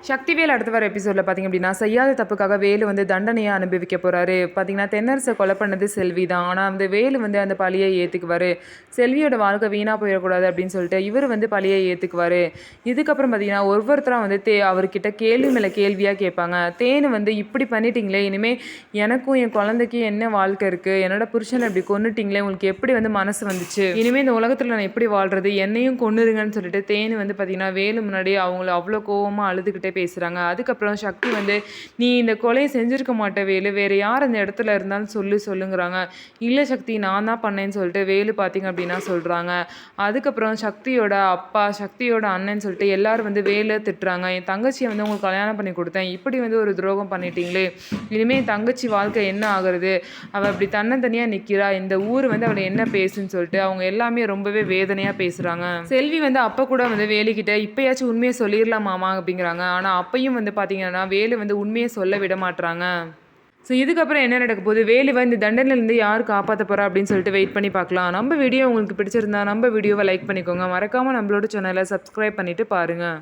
சக்திவேல் அடுத்து வர எபிசோடில் பார்த்திங்க அப்படின்னா செய்யாத தப்புக்காக வேலு வந்து தண்டனையை அனுபவிக்க போகிறாரு. பார்த்திங்கன்னா தென்னரசை கொலை பண்ணது செல்வி தான். ஆனால் அந்த வேலு வந்து அந்த பழியை ஏற்றுக்குவார். செல்வியோட வாழ்க்கை வீணாக போயிடக்கூடாது அப்படின்னு சொல்லிட்டு இவர் வந்து பழியை ஏற்றுக்குவார். இதுக்கப்புறம் பார்த்திங்கன்னா ஒவ்வொருத்தராக வந்து அவர்கிட்ட கேள்வி மேலே கேள்வியாக கேட்பாங்க. தேனு வந்து இப்படி பண்ணிட்டீங்களே, இனிமேல் எனக்கும் என் குழந்தைக்கும் என்ன வாழ்க்கை இருக்குது, என்னோட புருஷனை இப்படி கொன்னுட்டிங்களே, உங்களுக்கு எப்படி வந்து மனசு வந்துச்சு, இனிமேல் இந்த உலகத்தில் நான் எப்படி வாழ்கிறது, என்னையும் கொன்னுருங்கன்னு சொல்லிட்டு தேனு வந்து பார்த்திங்கன்னா வேலு முன்னாடி அவங்கள அவ்வளோ கோவமாக அழுதுகிட்டே பேசுகிறாங்க. அதுக்கப்புறம் சக்தி வந்து நீ இந்த கொலையை செஞ்சுருக்க மாட்ட வேலு, வேறு யார் அந்த இடத்துல இருந்தாலும் சொல்லுங்கிறாங்க. இல்லை சக்தி, நான் தான் பண்ணேன்னு சொல்லிட்டு வேலு பார்த்திங்க அப்படின்னா சொல்கிறாங்க. அதுக்கப்புறம் சக்தியோட அப்பா, சக்தியோட அண்ணன் சொல்லிட்டு எல்லாரும் வந்து வேலை திட்டுறாங்க. என் தங்கச்சியை வந்து உங்களுக்கு கல்யாணம் பண்ணி கொடுத்தேன், இப்படி வந்து ஒரு துரோகம் பண்ணிட்டீங்களே, இனிமேல் என் தங்கச்சி வாழ்க்கை என்ன ஆகுறது, அவள் அப்படி தன்னந்தனியாக நிற்கிறா, இந்த ஊர் வந்து அவளை என்ன பேசுன்னு சொல்லிட்டு அவங்க எல்லாமே ரொம்பவே வேதனையாக பேசுகிறாங்க. செல்வி வந்து அப்போ கூட வந்து வேலுக்கிட்ட இப்போயாச்சும் உண்மையை சொல்லிடலாமாமா அப்படிங்கிறாங்க. ஆனால் அப்பையும் வந்து பார்த்தீங்கன்னா வேலு வந்து உண்மையை சொல்ல விட மாட்டுறாங்க. ஸோ இதுக்கப்புறம் என்ன நடக்க போகுது, வேலுவை இந்த தண்டனையிலேருந்து யார் காப்பாற்ற போகிறா அப்படின்னு சொல்லிட்டு வெயிட் பண்ணி பார்க்கலாம். நம்ம வீடியோ உங்களுக்கு பிடிச்சிருந்தா நம்ம வீடியோவை லைக் பண்ணிக்கோங்க. மறக்காமல் நம்மளோட சேனலை சப்ஸ்கிரைப் பண்ணிவிட்டு பாருங்கள்.